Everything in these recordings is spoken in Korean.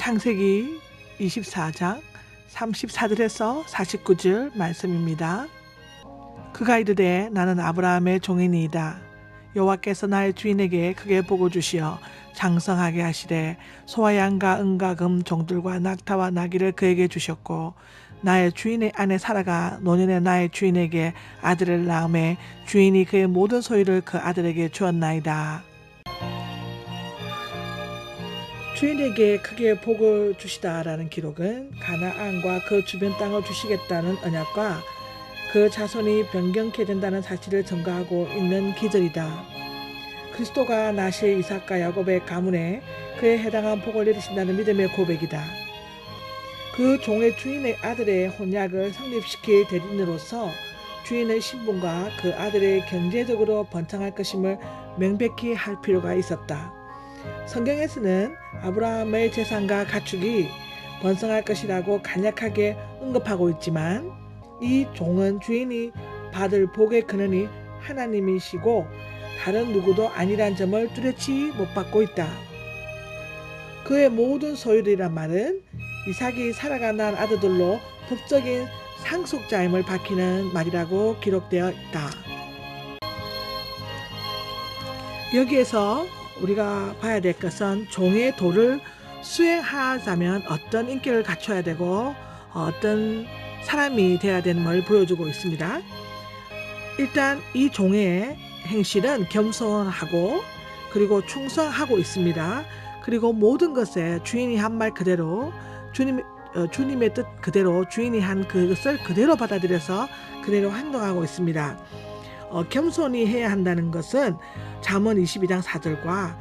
창세기 24장 34절에서 49절 말씀입니다. 그가 이르되 나는 아브라함의 종이니이다. 여호와께서 나의 주인에게 크게 복을 주시어 장성하게 하시되 소와 양과 은과 금 종들과 낙타와 나귀를 그에게 주셨고 나의 주인의 아내 사라가 노년에 나의 주인에게 아들을 낳음에 주인이 그의 모든 소유를 그 아들에게 주었나이다. 주인에게 크게 복을 주시다라는 기록은 가나안과 그 주변 땅을 주시겠다는 언약과 그 자손이 변경케 된다는 사실을 증거하고 있는 기절이다. 그리스도가 나실 이삭과 야곱의 가문에 그에 해당한 복을 내리신다는 믿음의 고백이다. 그 종의 주인의 아들의 혼약을 성립시킬 대리인으로서 주인의 신분과 그 아들의 경제적으로 번창할 것임을 명백히 할 필요가 있었다. 성경에서는 아브라함의 재산과 가축이 번성할 것이라고 간략하게 언급하고 있지만 이 종은 주인이 받을 복의 근원이 하나님이시고 다른 누구도 아니란 점을 뚜렷이 못 받고 있다. 그의 모든 소유들이란 말은 이삭이 사라가 낳은 아들들로 법적인 상속자임을 밝히는 말이라고 기록되어 있다. 여기에서 우리가 봐야 될 것은 종의 도를 수행하자면 어떤 인격을 갖춰야 되고 어떤 사람이 되어야 되는걸 보여주고 있습니다. 일단 이 종의 행실은 겸손하고 그리고 충성하고 있습니다. 그리고 모든 것에 주인이 한 말 그대로 주님의 뜻 그대로 주인이 한 그것을 그대로 받아들여서 그대로 행동하고 있습니다. 겸손히 해야 한다는 것은 잠언 22장 4절과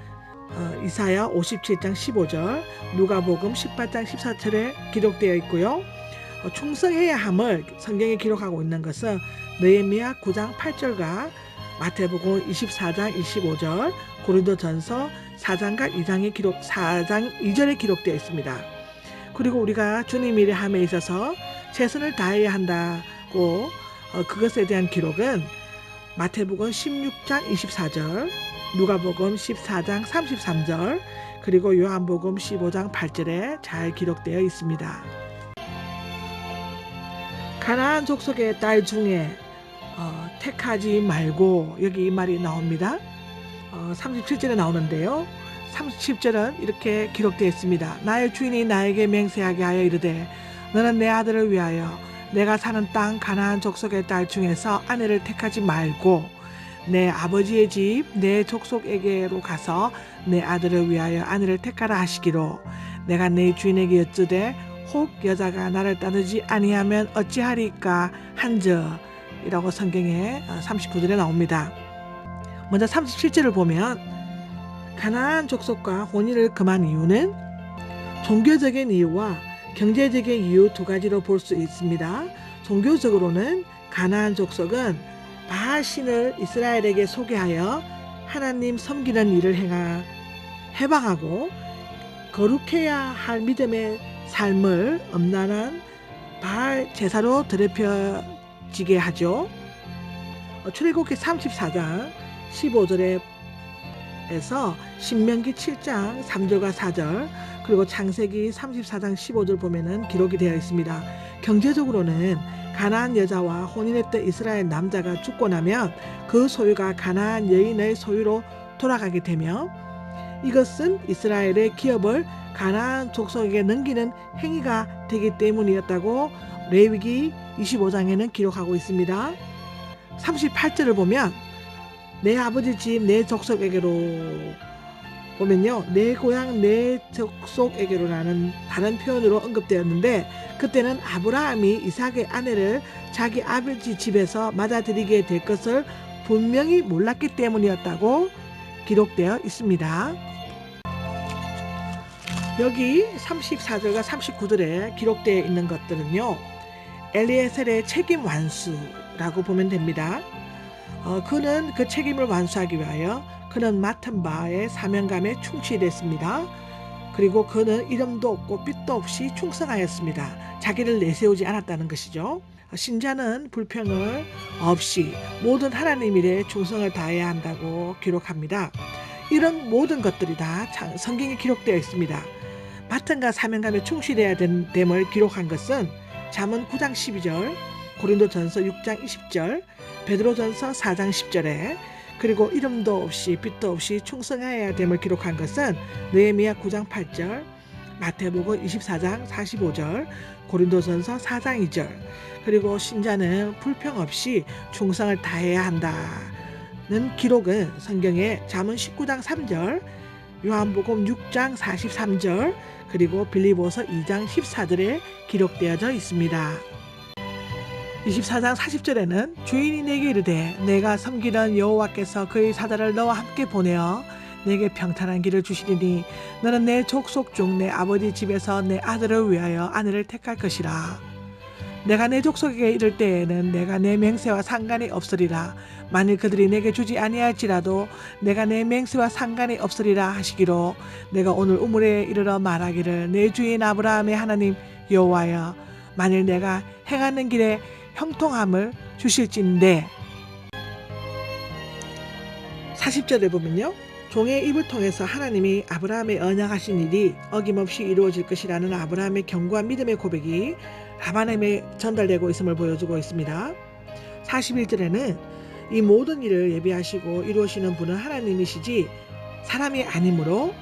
이사야 57장 15절, 누가복음 18장 14절에 기록되어 있고요. 충성해야 함을 성경에 기록하고 있는 것은 느헤미야 9장 8절과 마태복음 24장 25절, 고린도전서 4장과 4장 2절에 기록되어 있습니다. 그리고 우리가 주님 일을 함에 있어서 최선을 다해야 한다고 그것에 대한 기록은 마태복음 16장 24절, 누가복음 14장 33절, 그리고 요한복음 15장 8절에 잘 기록되어 있습니다. 가나안 족속의 딸 중에 택하지 말고 여기 이 말이 나옵니다. 37절에 나오는데요. 30절은 이렇게 기록되어 있습니다. 나의 주인이 나에게 맹세하게 하여 이르되 너는 내 아들을 위하여 내가 사는 땅 가나안 족속의 딸 중에서 아내를 택하지 말고 내 아버지의 집 내 족속에게로 가서 내 아들을 위하여 아내를 택하라 하시기로 내가 내 주인에게 여쭈되 혹 여자가 나를 따르지 아니하면 어찌하리까 한저이라고 성경에 39절에 나옵니다. 먼저 37절을 보면 가나안 족속과 혼인을 금한 이유는 종교적인 이유와 경제적인 이유 두 가지로 볼 수 있습니다. 종교적으로는 가나안 족속은 바알 신을 이스라엘에게 소개하여 하나님 섬기는 일을 해방하고 거룩해야 할 믿음의 삶을 엄란한 바알 제사로 더럽혀지게 하죠. 출애굽기 34장 15절에서 신명기 7장 3절과 4절 그리고 창세기 34장 15절 보면은 기록이 되어 있습니다. 경제적으로는 가나안 여자와 혼인했던 이스라엘 남자가 죽고 나면 그 소유가 가나안 여인의 소유로 돌아가게 되며 이것은 이스라엘의 기업을 가나안 족속에게 넘기는 행위가 되기 때문이었다고 레위기 25장에는 기록하고 있습니다. 38절을 보면 내 아버지 집 내 족속에게로 보면요. 내 고향 내 족속에게로라는 다른 표현으로 언급되었는데 그때는 아브라함이 이삭의 아내를 자기 아버지 집에서 맞아들이게 될 것을 분명히 몰랐기 때문이었다고 기록되어 있습니다. 여기 34절과 39절에 기록되어 있는 것들은요. 엘리에셀의 책임 완수라고 보면 됩니다. 그는 그 책임을 완수하기 위하여 그는 맡은 바의 사명감에 충실했습니다. 그리고 그는 이름도 없고 빛도 없이 충성하였습니다. 자기를 내세우지 않았다는 것이죠. 신자는 불평을 없이 모든 하나님 일에 충성을 다해야 한다고 기록합니다. 이런 모든 것들이 다 성경에 기록되어 있습니다. 바튼과 사명감에 충실해야 됨을 기록한 것은 잠언 9장 12절, 고린도전서 6장 20절, 베드로전서 4장 10절에 그리고 이름도 없이 빛도 없이 충성해야 됨을 기록한 것은 느헤미야 9장 8절, 마태복음 24장 45절, 고린도전서 4장 2절, 그리고 신자는 불평 없이 충성을 다해야 한다는 기록은 성경의 잠언 19장 3절, 요한복음 6장 43절, 그리고 빌립보서 2장 14절에 기록되어져 있습니다. 24장 40절에는 주인이 내게 이르되 내가 섬기는 여호와께서 그의 사자를 너와 함께 보내어 내게 평탄한 길을 주시리니 너는 내 족속 중 내 아버지 집에서 내 아들을 위하여 아내를 택할 것이라. 내가 내 족속에게 이를 때에는 내가 내 맹세와 상관이 없으리라. 만일 그들이 내게 주지 아니할지라도 내가 내 맹세와 상관이 없으리라 하시기로 내가 오늘 우물에 이르러 말하기를 내 주인 아브라함의 하나님 여호와여 만일 내가 행하는 길에 형통함을 주실진데. 40절에 보면요, 종의 입을 통해서 하나님이 아브라함의 언약하신 일이 어김없이 이루어질 것이라는 아브라함의 견고한 믿음의 고백이 라반에게 전달되고 있음을 보여주고 있습니다. 41절에는 이 모든 일을 예비하시고 이루시는 분은 하나님이시지 사람이 아니므로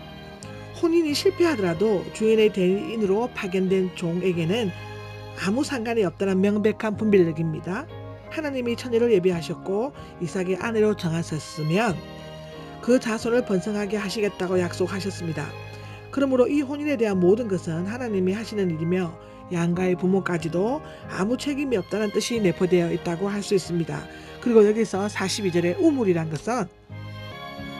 혼인이 실패하더라도 주인의 대리인으로 파견된 종에게는 아무 상관이 없다는 명백한 분별력입니다. 하나님이 처녀를 예비하셨고 이삭의 아내로 정하셨으면 그 자손을 번성하게 하시겠다고 약속하셨습니다. 그러므로 이 혼인에 대한 모든 것은 하나님이 하시는 일이며 양가의 부모까지도 아무 책임이 없다는 뜻이 내포되어 있다고 할 수 있습니다. 그리고 여기서 42절의 우물이란 것은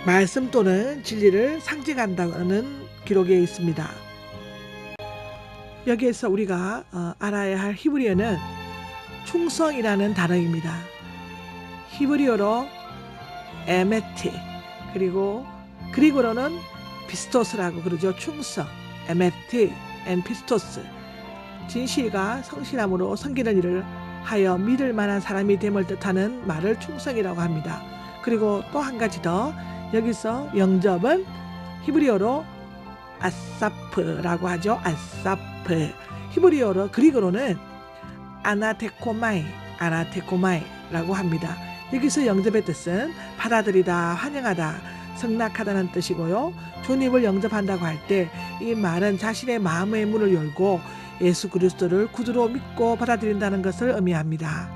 말씀 또는 진리를 상징한다는 기록에 있습니다. 여기에서 우리가 알아야 할 히브리어는 충성이라는 단어입니다. 히브리어로 에메티, 그리고 그리고로는 피스토스라고 그러죠. 충성, 에메티, 앤 피스토스. 진실과 성실함으로 섬기는 일을 하여 믿을 만한 사람이 됨을 뜻하는 말을 충성이라고 합니다. 그리고 또 한 가지 더, 여기서 영접은 히브리어로 아사프라고 하죠. 아사프. 히브리어로 그리고로는 아나테코마이라고 합니다. 여기서 영접의 뜻은 받아들이다, 환영하다, 승낙하다는 뜻이고요. 주님을 영접한다고 할 때 이 말은 자신의 마음의 문을 열고 예수 그리스도를 구주로 믿고 받아들인다는 것을 의미합니다.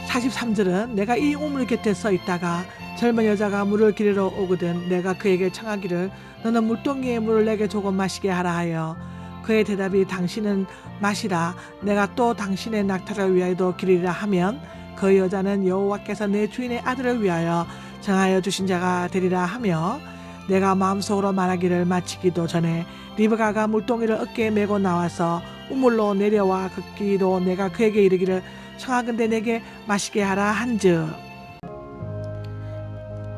43절은 내가 이 우물 곁에 서 있다가 젊은 여자가 물을 기르러 오거든 내가 그에게 청하기를 너는 물동이의 물을 내게 조금 마시게 하라 하여 그의 대답이 당신은 마시라 내가 또 당신의 낙타를 위하여도 기르리라 하면 그 여자는 여호와께서 내 주인의 아들을 위하여 정하여 주신 자가 되리라 하며 내가 마음속으로 말하기를 마치기도 전에 리브가가 물동이를 어깨에 메고 나와서 우물로 내려와 걷기로 내가 그에게 이르기를 청하건대 내게 마시게 하라 한즉.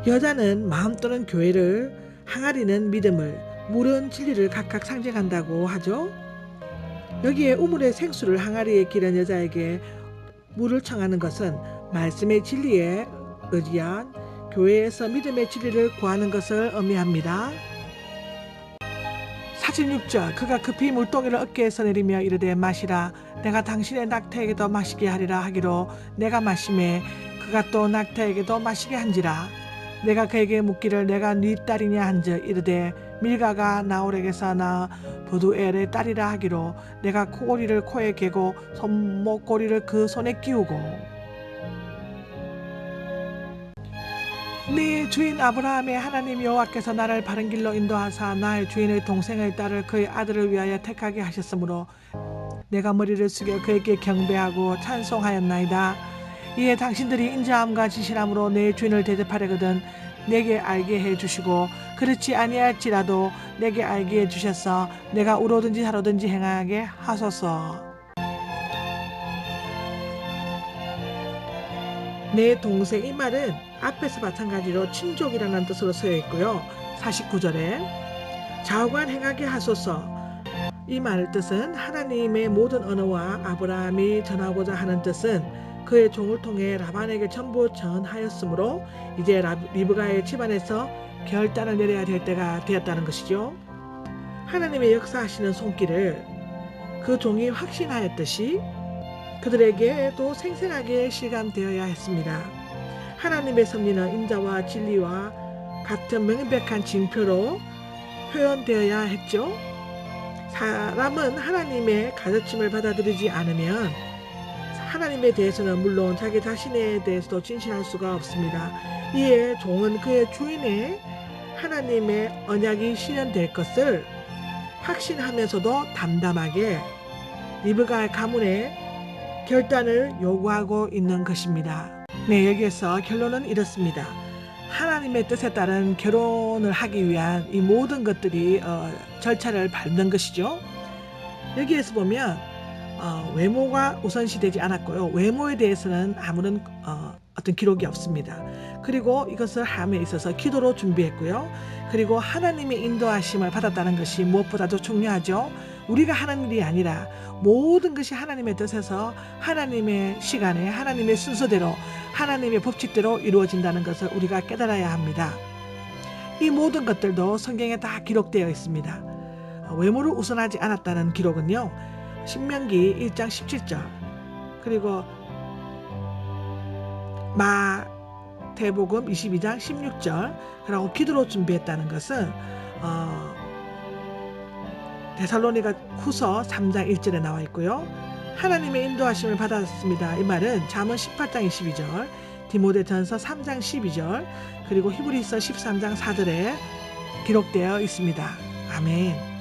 여자는 마음 또는 교회를, 항아리는 믿음을, 물은 진리를 각각 상징한다고 하죠. 여기에 우물의 생수를 항아리에 기른 여자에게 물을 청하는 것은 말씀의 진리에 의지한 교회에서 믿음의 진리를 구하는 것을 의미합니다. 46절 그가 급히 물동이를 어깨에서 내리며 이르되 마시라 내가 당신의 낙타에게도 마시게 하리라 하기로 내가 마시매 그가 또 낙타에게도 마시게 한지라 내가 그에게 묻기를 내가 네 딸이냐 한즉 이르되 밀가가 나홀에게서 낳아 부두엘의 딸이라 하기로 내가 코고리를 코에 개고 손목고리를 그 손에 끼우고. 네 주인 아브라함의 하나님 여호와께서 나를 바른 길로 인도하사 나의 주인의 동생의 딸을 그의 아들을 위하여 택하게 하셨으므로 내가 머리를 숙여 그에게 경배하고 찬송하였나이다. 이에 당신들이 인자함과 진실함으로 내 주인을 대접하려거든 내게 알게 해주시고 그렇지 아니할지라도 내게 알게 해주셔서 내가 우로든지 하로든지 행하게 하소서. 내 동생 이 말은 앞에서 마찬가지로 친족이라는 뜻으로 쓰여 있고요. 49절에 좌우간 행하게 하소서 이 말 뜻은 하나님의 모든 언어와 아브라함이 전하고자 하는 뜻은 그의 종을 통해 라반에게 전부 전하였으므로 이제 리브가의 집안에서 결단을 내려야 될 때가 되었다는 것이죠. 하나님의 역사하시는 손길을 그 종이 확신하였듯이 그들에게도 생생하게 실감되어야 했습니다. 하나님의 섭리는 인자와 진리와 같은 명백한 징표로 표현되어야 했죠. 사람은 하나님의 가르침을 받아들이지 않으면 하나님에 대해서는 물론 자기 자신에 대해서도 진실할 수가 없습니다. 이에 종은 그의 주인의 하나님의 언약이 실현될 것을 확신하면서도 담담하게 리브가의 가문의 결단을 요구하고 있는 것입니다. 네, 여기에서 결론은 이렇습니다. 하나님의 뜻에 따른 결혼을 하기 위한 이 모든 것들이 절차를 밟는 것이죠. 여기에서 보면 외모가 우선시되지 않았고요. 외모에 대해서는 아무런 어떤 기록이 없습니다. 그리고 이것을 함에 있어서 기도로 준비했고요. 그리고 하나님의 인도하심을 받았다는 것이 무엇보다도 중요하죠. 우리가 하는 일이 아니라 모든 것이 하나님의 뜻에서 하나님의 시간에 하나님의 순서대로 하나님의 법칙대로 이루어진다는 것을 우리가 깨달아야 합니다. 이 모든 것들도 성경에 다 기록되어 있습니다. 외모를 우선하지 않았다는 기록은요. 신명기 1장 17절 그리고 마태복음 22장 16절 그리고 기도로 준비했다는 것은 데살로니가 후서 3장 1절에 나와 있고요. 하나님의 인도하심을 받았습니다. 이 말은 잠언 18장 22절 디모데전서 3장 12절 그리고 히브리서 13장 4절에 기록되어 있습니다. 아멘.